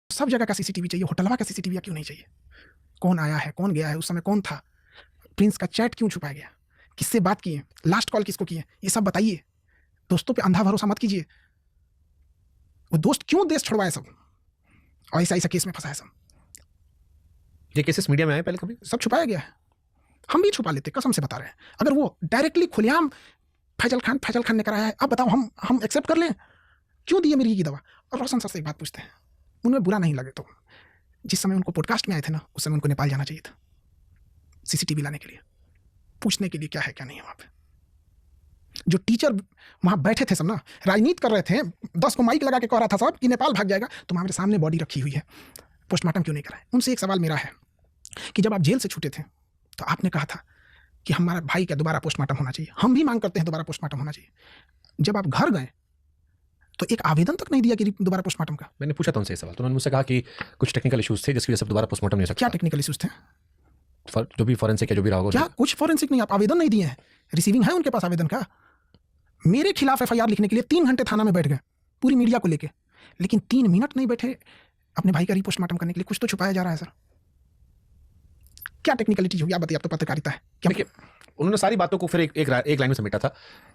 सब जगह का सीसीटीवी चाहिए, होटलवा का सीसीटीवी क्यों नहीं चाहिए? कौन आया है, कौन गया है, उस समय कौन था, प्रिंस का चैट क्यों छुपाया गया, किससे बात किए, लास्ट कॉल किसको किए, ये सब बताइए। दोस्तों पे अंधा भरोसा मत कीजिए। वो दोस्त क्यों देश छोड़वाए सब और ऐसा ऐसा केस में फंसा है सब। ये केसेस मीडिया में आए पहले कभी? सब छुपाया गया है, हम भी छुपा लेते, कसम से बता रहे हैं। अगर वो डायरेक्टली खुलेआम फैजल खान ने कराया है, अब बताओ हम एक्सेप्ट कर लें? क्यों दिए मिर्गी की दवा? और रोशन सर से एक बात पूछते हैं, उनमें बुरा नहीं लगे तो जिस समय उनको पॉडकास्ट में आए थे ना, उस समय उनको नेपाल जाना चाहिए था सीसीटीवी लाने के लिए, पूछने के लिए क्या है क्या नहीं है वहाँ पे। जो टीचर वहाँ बैठे थे सब ना, राजनीति कर रहे थे, 10 को माइक लगा के कह रहा था साहब कि नेपाल भाग जाएगा, तो हमारे सामने बॉडी रखी हुई है, पोस्टमार्टम क्यों नहीं कराए? उनसे एक सवाल मेरा है कि जब आप जेल से छूटे थे तो आपने कहा था कि हमारा भाई का दोबारा पोस्टमार्टम होना चाहिए, हम भी मांग करते हैं दोबारा पोस्टमार्टम होना चाहिए। जब आप घर गए तो एक आवेदन तक नहीं दिया कि दोबारा पोस्टमार्टम का। मैंने पूछा था उनसे सवाल, तो उन्होंने मुझसे कहा कि कुछ टेक्निकल इश्यूज थे जिसकी वजह से दोबारा पोस्टमार्टम नहीं हो सकता। क्या टेक्निकल इश्यूज थे? जो भी फॉरेंसिक है, जो भी रहा होगा। क्या कुछ फॉरेंसिक नहीं? आप आवेदन नहीं दिए हैं, रिसीविंग है उनके पास आवेदन का। मेरे खिलाफ एफआईआर लिखने के लिए 3 घंटे थाना में बैठ गए पूरी मीडिया को लेके, लेकिन 3 मिनट नहीं बैठे अपने भाई का रीपोस्टमार्टम करने के लिए। कुछ तो छुपाया जा रहा है सर। क्या टेक्निकलिटी होगी आप बताइए? आप तो पत्रकारिता है क्या? देखिए, उन्होंने सारी बातों को फिर एक लाइन में समेटा था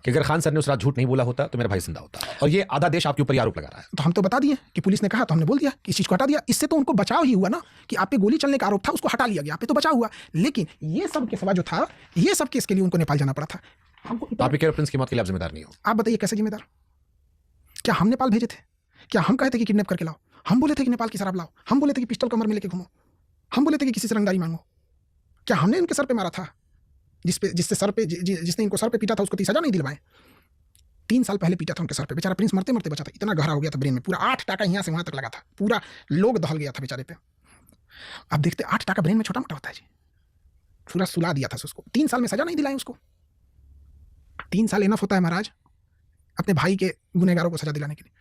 कि अगर खान सर ने उस रात झूठ नहीं बोला होता तो मेरा भाई जिंदा होता, और ये आधा देश आपके ऊपर आरोप लगा रहा है। तो हम तो बता दिए कि पुलिस ने कहा तो हमने बोल दिया कि इस चीज को हटा दिया। इससे तो उनको बचाव ही हुआ ना कि आप पे गोली चलने का आरोप था, उसको हटा लिया गया, आप पे तो बचाव हुआ। लेकिन ये सब के सिवा जो था, ये सब केस के लिए उनको नेपाल जाना पड़ा था। हमको आप ही कह रहे प्रिंस की मौत के लिए आप जिम्मेदार नहीं हो? आप बताइए कैसे जिम्मेदार? क्या हम नेपाल भेजे थे? क्या हम कहे थे कि किडनैप करके लाओ? हम बोले थे कि नेपाल की शराब लाओ? हम बोले थे कि पिस्टल कमर में लेके घूमो? हम बोले थे कि किसी से रंगदारी मांगो? क्या हमने इनके सर पे मारा था? जिसने इनको सर पे पीटा था उसको 30 सजा नहीं दिलवाए? 3 साल पहले पीटा था उनके सर पे, बेचारा प्रिंस मरते मरते बचा था। इतना गहरा हो गया था ब्रेन में, पूरा 8 टाका यहाँ से वहां तक लगा था, पूरा लोग दहल गया था बेचारे पे। अब देखते 8 टाका ब्रेन में छोटा मोटा होता है जी, पूरा सुला दिया था उसको। 3 साल में सजा नहीं दिलाई उसको। 3 साल इनफ होता है महाराज अपने भाई के गुनहगारों को सजा दिलाने के लिए।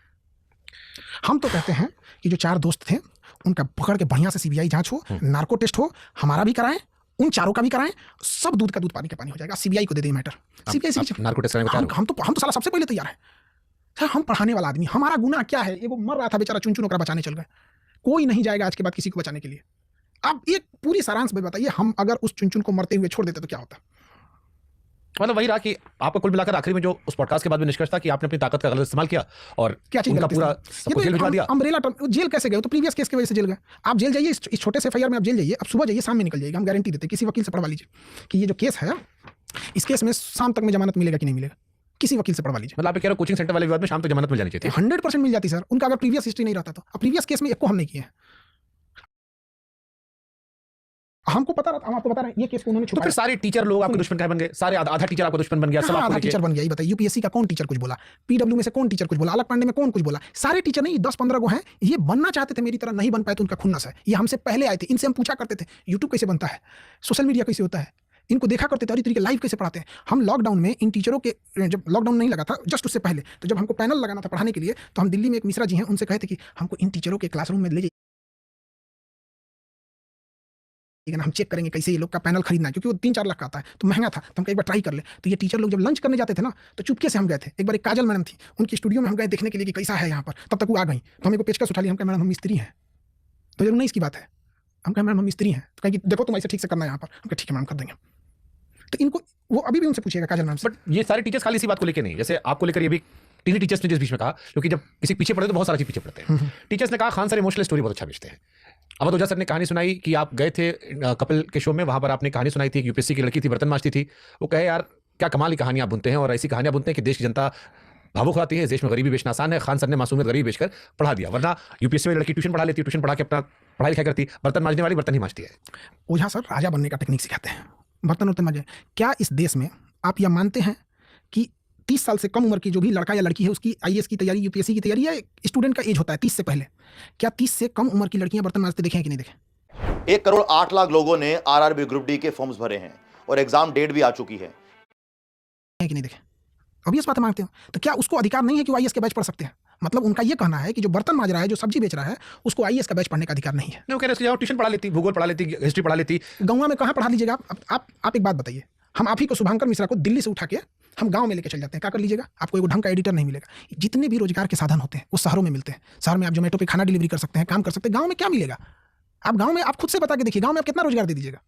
हम तो कहते हैं कि जो 4 दोस्त थे उनका पकड़ के बढ़िया से सीबीआई जांच हो, नार्को टेस्ट हो, हमारा भी कराएं, उन 4 का भी कराएं, सब दूध का दूध पानी का पानी हो जाएगा। सीबीआई को दे दे मैटर। सीबीआई नार्को टेस्ट कराने को हम तो साला सबसे पहले तैयार है सर। हम पढ़ाने वाला आदमी, हमारा गुनाह क्या है? एगो मर रहा था बेचारा, चुन ओकरा बचाने चल गए। कोई नहीं जाएगा आज के बाद किसी को बचाने के लिए। आप एक पूरी सारांश में बताइए, हम अगर उस चुन को मरते हुए छोड़ देते तो क्या होता? मतलब वही रहा कि आपका कुल मिलाकर आखिरी में जो उस पॉडकास्ट के बाद में निष्कर्ष था कि आपने अपनी ताकत का गलत इस्तेमाल किया और क्या चीज उनका पूरा जेल भिजवा दिया। Umbrella term. जेल कैसे गए? तो प्रीवियस केस की वजह से जेल गए। आप जेल जाइए, इस छोटे से एफआईआर में आप जेल जाइए, अब सुबह जाइए शाम में निकल जाइएगा, हम गारंटी देते। किसी वकील से पढ़वा लीजिए कि ये जो केस है, इस केस में शाम तक में जमानत मिलेगा कि नहीं मिलेगा, किसी वकील से पढ़वा लीजिए। मतलब आप कह रहे हो कोचिंग सेंटर वाले विवाद में शाम तक जमानत मिल जानी चाहिए? 100% मिल जाती सर, उनका अगर प्रीवियस हिस्ट्री नहीं रहता तो। अब प्रीवियस केस में एक को हम नहीं किए हैं, हमको पता रहा, हम आपको बता रहे हैं ये केस को उन्होंने छुपाया। तो फिर सारे टीचर लोग आपके दुश्मन बन गए, सारे आधा टीचर आपका दुश्मन बन गया, सब आधा टीचर बन गया। ये बताइए यूपीएससी का कौन टीचर कुछ बोला? पीडब्ल्यू में से कौन टीचर कुछ बोला? अलग पांडे में कौन कुछ बोला? सारे टीचर नहीं, 10-15 को हैं, ये बनना चाहते थे मेरी तरह, नहीं बन पाए तो उनका खुन्नस है। ये हमसे पहले आए थे, इनसे हम पूछा करते थे यूट्यूब कैसे बनता है, सोशल मीडिया कैसे होता है, इनको देखा करते थे और तरीके लाइव कैसे पढ़ाते हैं। हम लॉकडाउन में इन टीचरों के, जब लॉकडाउन नहीं लगा था जस्ट उससे पहले, तो जब हमको पैनल लगाना था पढ़ाने के लिए, तो हम दिल्ली में एक मिश्रा जी हैं, उनसे कहे थे कि हमको इन टीचरों के क्लासरूम में ले जाइए, हम चेक करेंगे कैसे ये लोग का पैनल खरीदना है, क्योंकि वो 3-4 लाख का आता है तो महंगा था, तो हम एक बार ट्राई कर ले। तो ये टीचर लोग जब लंच करने जाते थे ना, तो चुपके से हम गए थे। एक बार एक काजल मैडम थी, उनकी स्टूडियो में हम गए देखने के लिए कि कैसा है यहाँ पर। तब तक वो आ गई, तो हमें को पेचकस उठा लिया, हम कहा मैडम हम मिस्त्री हैं। तो जरूर नहीं इसकी बात है, हम कहा मैडम हम मिस्त्री हैं, तो कहें कि देखो तुम ऐसे ठीक से करना है यहाँ पर। हम कहा ठीक है मैडम कर देंगे। तो इनको वो अभी भी उनसे पूछिएगा काजल मैडम से। बट ये सारे टीचर्स खाली इसी बात को लेकर नहीं, जैसे आपको लेकर ये भी टीनी टीचर्स ने जिस बीच में कहा, क्योंकि जब किसी पीछे पड़े तो बहुत सारा चीज पीछे पड़ते हैं। टीचर्स ने कहा खान सर इमोशनल स्टोरी बहुत अच्छा भेजते हैं। अब ओझा सर ने कहानी सुनाई कि आप गए थे कपिल के शो में, वहां पर आपने कहानी सुनाई थी कि यूपीएससी की लड़की थी, बर्तन मांजती थी। वो कहे यार क्या कमाल की कहानियां बुनते हैं, और ऐसी कहानियां बुनते हैं कि देश की जनता भावुक होती है। देश में गरीबी बेचना आसान है, खान सर ने मासूमियत गरीबी बेचकर पढ़ा दिया। वरना यूपीएससी में लड़की ट्यूशन पढ़ा लेती, ट्यूशन पढ़ा के अपना पढ़ाई लिखाई करती, बर्तन मांजने वाली बर्तन ही मांजती है। ओझा सर राजा बनने का टेक्निक सिखाते हैं, बर्तन उर्तन मांजे। क्या इस देश में आप यह मानते हैं कि 30 साल से कम उम्र की जो भी लड़का या लड़की है उसकी आईएएस की तैयारी, यूपीएससी की तैयारी, या स्टूडेंट का एज होता है 30 से पहले, क्या 30 से कम उम्र की लड़कियां बर्तन मांजते देखे हैं कि नहीं देखे? 1 करोड़ 8 लाख लोगों ने आरआरबी ग्रुप डी के फॉर्म्स भरे हैं और एग्जाम डेट भी आ चुकी है कि नहीं देखे? ऑब्वियस बात मांगते हो, तो क्या उसको अधिकार नहीं है कि वो आईएएस के बैच पढ़ सकते हैं? मतलब उनका ये कहना है कि जो बर्तन मांज रहा है, जो सब्जी बेच रहा है, उसको आईएएस का बैच पढ़ने का अधिकार नहीं है। नहीं, कह रहे ट्यूशन पढ़ा लेती, भूगोल पढ़ा लेती, हिस्ट्री पढ़ा लेती। गाँव में कहाँ पढ़ा लीजिएगा आप एक बात बताइए, हम आप ही को शुभांकर मिश्रा को दिल्ली से उठा के हम गांव में लेके चल जाते हैं, क्या कर लीजिएगा, आपको एक ढंग का एडिटर नहीं मिलेगा। जितने भी रोजगार के साधन होते हैं वो शहरों में मिलते हैं। शहर में आप जोमेटो पे खाना डिलीवरी कर सकते हैं, काम कर सकते हैं। गांव में क्या मिलेगा? आप गांव में आप खुद से बता के देखिए, गांव में आप कितना रोजगार दे दीजिएगा।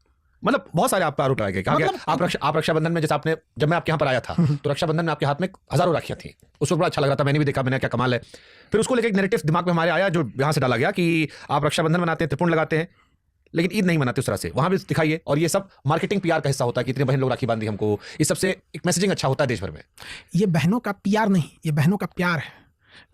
मतलब बहुत सारे आप पर आरोप लगाए गए, कहा गया आप रक्षाबंधन में, जैसे आपने, जब मैं आपके यहाँ पर आया था तो रक्षाबंधन में आपके हाथ में हजारों राखियां थी, उस वक्त बड़ा अच्छा लग रहा था, मैंने भी देखा, मैंने क्या कमाल है। फिर उसको लेकर एक नैरेटिव दिमाग में हमारे आया जो यहाँ से डाला गया कि आप रक्षाबंधन मनाते हैं, त्रिपुंड लगाते हैं, लेकिन ईद नहीं मनाते उस तरह से। वहां भी दिखाइए, और ये सब मार्केटिंग पीआर का हिस्सा होता है कि इतने बहन लोग राखी बांधी हमको, इस सबसे एक मैसेजिंग अच्छा होता है देश भर में। ये बहनों का पीआर नहीं, ये बहनों का प्यार है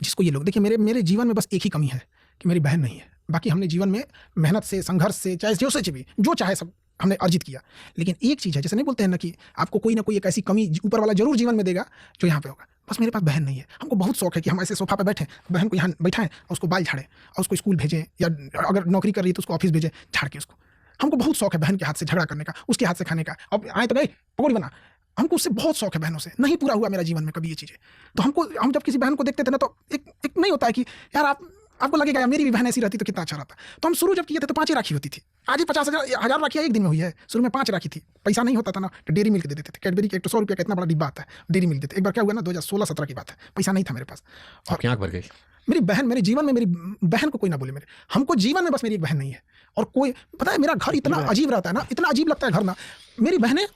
जिसको ये लोग देखिए। मेरे जीवन में बस एक ही कमी है कि मेरी बहन नहीं है। बाकी हमने जीवन में मेहनत से, संघर्ष से, चाहे जो से भी जो चाहे सब हमने अर्जित किया। लेकिन एक चीज़ है, जैसे नहीं बोलते हैं ना कि आपको कोई ना कोई एक ऐसी कमी ऊपर वाला जरूर जीवन में देगा जो यहाँ पे होगा। बस मेरे पास बहन नहीं है। हमको बहुत शौक है कि हम ऐसे सोफा पे बैठे, बहन को यहाँ बैठाएं और उसको बाल झाड़ें और उसको स्कूल भेजें, या अगर नौकरी कर रही है तो उसको ऑफिस भेजें झाड़ के उसको। हमको बहुत शौक है बहन के हाथ से झगड़ा करने का, उसके हाथ से खाने का। अब आए तो गए पकौड़ी बना, हमको उससे बहुत शौक है बहनों से। नहीं पूरा हुआ मेरा जीवन में कभी ये चीज़ें। तो हम जब किसी बहन को देखते थे ना तो एक नहीं होता है कि यार आपको लगेगा यार मेरी भी बहन ऐसी रहती तो कितना अच्छा रहता। तो हम शुरू जब किए थे तो 5 ही राखी होती थी। आज ही 50,000 राखियाँ एक दिन में हुई है। शुरू में 5 राखी थी, पैसा नहीं होता था ना, तो डेयरी मिल्क दे देते थे। कैडबरी के 100 रुपये का इतना बड़ा डिब्बा आता है, डेयरी मिल्क देते। एक बार क्या हुआ ना, 2016-17 की बात है, पैसा नहीं था मेरे पास और आपकी आंख भर गई। मेरी बहन, मेरे जीवन में मेरी बहन को कोई ना बोले, मेरे हमको जीवन में बस मेरी एक बहन नहीं है। और कोई पता है मेरा घर इतना अजीब रहता है ना, इतना अजीब लगता है घर ना। मेरी बहनें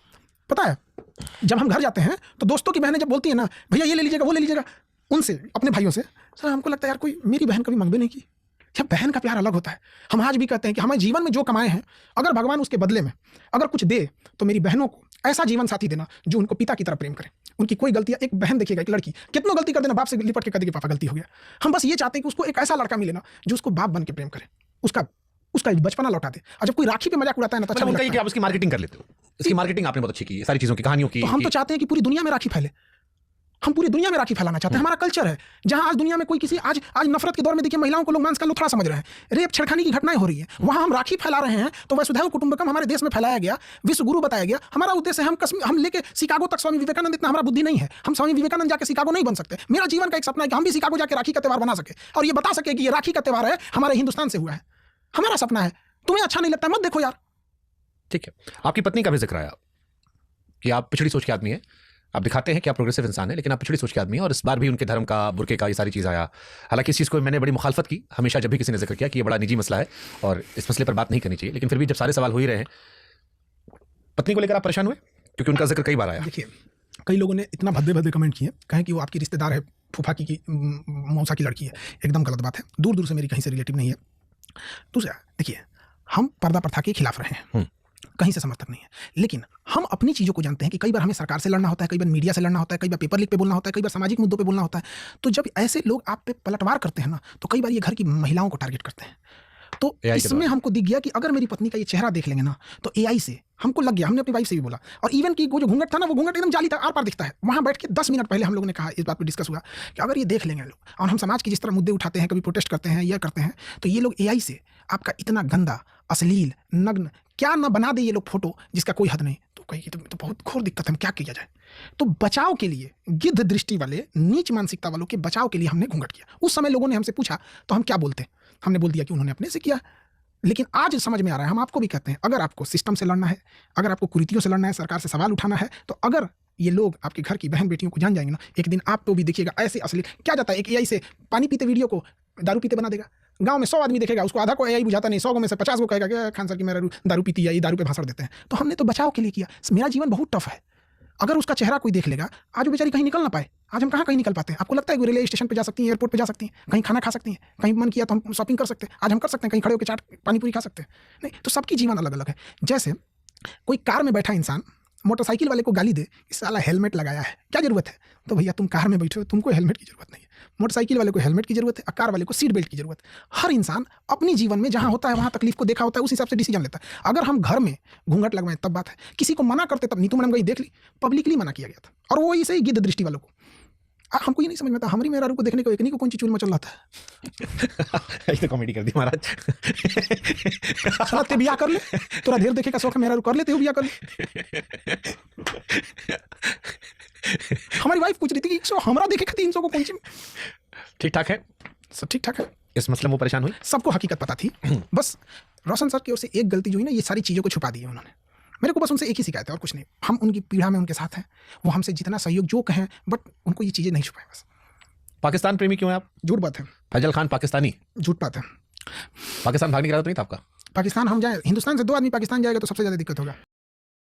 पता है जब हम घर जाते हैं तो दोस्तों की बहनें जब बोलती है ना, भैया ये ले लीजिएगा वो ले लीजिएगा, उनसे अपने भाइयों से, सर हमको लगता है यार कोई मेरी बहन कभी मंगबे नहीं की। क्या बहन का प्यार अलग होता है। हम आज भी कहते हैं कि हमें जीवन में जो कमाए हैं, अगर भगवान उसके बदले में अगर कुछ दे तो मेरी बहनों को ऐसा जीवन साथी देना जो उनको पिता की तरह प्रेम करे। उनकी कोई गलतियां, एक बहन देखिएगा, एक लड़की कितनों गलती कर देना, बाप से लिपट के कह देगी पापा गलती हो गया। हम बस ये चाहते हैं कि उसको एक ऐसा लड़का मिले ना जो उसको बाप बन के प्रेम करे, उसका बचपना लौटा दे। और जब कोई राखी पे मजाक उड़ाता है ना तो अच्छा मतलब नहीं उनका ये कि आप उसकी मार्केटिंग कर लेते हो। इसकी मार्केटिंग आपने बहुत अच्छी की है, सारी चीजों की, कहानियों की। तो हम तो चाहते हैं कि पूरी दुनिया में राखी फैले। हम पूरी दुनिया में राखी फैलाना चाहते हैं। हमारा कल्चर है जहां आज दुनिया में कोई किसी आज नफरत के दौर में देखिए महिलाओं को लोग मांस का लुथड़ा समझ रहे हैं, रेप छेड़खानी की घटनाएं हो रही है, वहां हम राखी फैला रहे हैं। तो वसुधैव कुटुंबकम हमारे देश में फैलाया गया, विश्व गुरु बताया गया। हमारा उद्देश्य है हम लेके शिकागो तक स्वामी विवेकानंद, इतना हमारा बुद्धि नहीं है, हम स्वामी विवेकानंद जाके शिकागो नहीं बन सकते। मेरा जीवन का एक सपना है कि हम भी शिकागो जाके राखी का त्यौहार बना सके और ये बता सके कि ये राखी का त्यौहार है, हमारे हिंदुस्तान से हुआ है। हमारा सपना है। तुम्हें अच्छा नहीं लगता मत देखो यार। ठीक है, आपकी पत्नी का भी जिक्र आया कि आप पिछड़ी सोच के आदमी हैं। आप दिखाते हैं कि आप प्रोग्रेसिव इंसान हैं, लेकिन आप पिछड़ी सोच के आदमी हैं। और इस बार भी उनके धर्म का, बुर्के का, ये सारी चीज़ आया। हालांकि इस चीज़ को मैंने बड़ी मुखालफत की हमेशा, जब भी किसी ने जिक्र किया कि ये बड़ा निजी मसला है और इस मसले पर बात नहीं करनी चाहिए। लेकिन फिर भी जब सारे सवाल हो ही रहे हैं, पत्नी को लेकर आप परेशान हुए? क्योंकि उनका जिक्र कई बार आया। देखिए कई लोगों ने इतना भद्दे भद्दे कमेंट किए, कहें कि वो आपकी रिश्तेदार है, फूफा की मौसा की लड़की है। एकदम गलत बात है, दूर दूर से मेरी कहीं से रिलेटिव नहीं है। दूसरा देखिए, हम पर्दा प्रथा के खिलाफ रहे हैं, कहीं से समर्थक नहीं है। लेकिन हम अपनी चीज़ों को जानते हैं कि कई बार हमें सरकार से लड़ना होता है, कई बार मीडिया से लड़ना होता है, कई बार पेपर लीक पे बोलना होता है, कई बार सामाजिक मुद्दों पे बोलना होता है। तो जब ऐसे लोग आप पे पलटवार करते हैं ना, तो कई बार ये घर की महिलाओं को टारगेट करते हैं। तो इसमें हमको दिख गया कि अगर मेरी पत्नी का ये चेहरा देख लेंगे ना तो एआई से हमको लग गया। हमने अपनी वाइफ से भी बोला, और इवन कि वो जो घूंघट था ना, वो घूंघट एकदम जाली था, आर पार दिखता है। वहां बैठ के 10 मिनट पहले हम लोगों ने कहा, इस बात पे डिस्कस हुआ कि अगर ये देख लेंगे लोग, और हम समाज के जिस तरह मुद्दे उठाते हैं, कभी प्रोटेस्ट करते हैं, यह करते हैं, तो ये लोग एआई से आपका इतना गंदा, अश्लील, नग्न क्या ना बना दे ये लोग फोटो, जिसका कोई हद नहीं। तो कहीं तो बहुत घोर दिक्कत है, क्या किया जाए। तो बचाव के लिए, गिद्ध दृष्टि वाले, नीच मानसिकता वालों के बचाव के लिए हमने घूंघट किया। उस समय लोगों ने हमसे पूछा तो हम क्या बोलते, हमने बोल दिया कि उन्होंने अपने से किया। लेकिन आज समझ में आ रहा है, हम आपको भी कहते हैं, अगर आपको सिस्टम से लड़ना है, अगर आपको कुरीतियों से लड़ना है, सरकार से सवाल उठाना है, तो अगर ये लोग आपके घर की बहन बेटियों को जान जाएंगे ना, एक दिन आप तो भी देखिएगा ऐसे असली क्या जाता है। एक एआई से पानी पीते वीडियो को दारू पीते बना देगा। गांव में 100 आदमी देखेगा, उसको आधा को एआई बुझाता नहीं, 100 में से 50 को कहेगा कि खान सर की मेरा दारू पीती है, ये दारू पे भाषण देते हैं। तो हमने तो बचाव के लिए किया। मेरा जीवन बहुत टफ है। अगर उसका चेहरा कोई देख लेगा, आज वो बेचारी कहीं निकल ना पाए। आज हम कहाँ कहीं निकल पाते हैं? आपको लगता है कि रेलवे स्टेशन पे जा सकती हैं, एयरपोर्ट पे जा सकती हैं, कहीं खाना खा सकती हैं, कहीं मन किया तो हम शॉपिंग कर सकते हैं। आज हम कर सकते हैं, कहीं खड़े होकर चाट पानी पूरी खा सकते हैं। नहीं, तो सबकी जीवन अलग अलग है। जैसे कोई कार में बैठा इंसान मोटरसाइकिल वाले को गाली दे, इस साला हेलमेट लगाया है, क्या जरूरत है? तो भैया तुम कार में बैठे हो, तुमको हेलमेट की जरूरत नहीं है। मोटरसाइकिल वाले को हेलमेट की जरूरत है, कार वाले को सीट बेल्ट की जरूरत है। हर इंसान अपनी जीवन में जहां होता है वहां तकलीफ को देखा होता है, उस हिसाब से डिसीजन लेता है। अगर हम घर में घूंघट लगवाएं तब बात है, किसी को मना करते तब। नीतू मैडम गई देख ली, पब्लिकली मना किया गया था, और वो इसे गिद्ध दृष्टि वालों को। हमको ये नहीं समझ में आता, हमारी मेरा को देखने को एकनी को कौन सी चूल मचल रहा था। ऐसे कॉमेडी कर दी महाराज। साला ते बिया कर ले, तोरा ढेर देखे का शौक है, मेरा कर लेते हो बिया कर ले। हमारी वाइफ पूछ रही थी कि 100 हमरा देखे 300 को कौन सी। ठीक ठाक है, सब ठीक ठाक है। इस मसले में परेशान हुई? सबको हकीकत पता थी, बस रोशन सर की ओर से एक गलती जो हुई ना, ये सारी चीज़ों को छुपा दी है उन्होंने। मेरे को बस उनसे एक ही शिकायत है और कुछ नहीं। हम उनकी पीड़ा में उनके साथ हैं, वो हमसे जितना सहयोग जो कहें, बट उनको ये चीज़ें नहीं छुपाएं बस। पाकिस्तान प्रेमी क्यों है आप? झूठ बात है, फैजल खान पाकिस्तानी? झूठ बात है। पाकिस्तान भागने का इरादा तो नहीं था आपका? पाकिस्तान हम जाए, हिंदुस्तान से 2 आदमी पाकिस्तान जाएगा तो सबसे ज़्यादा दिक्कत होगा।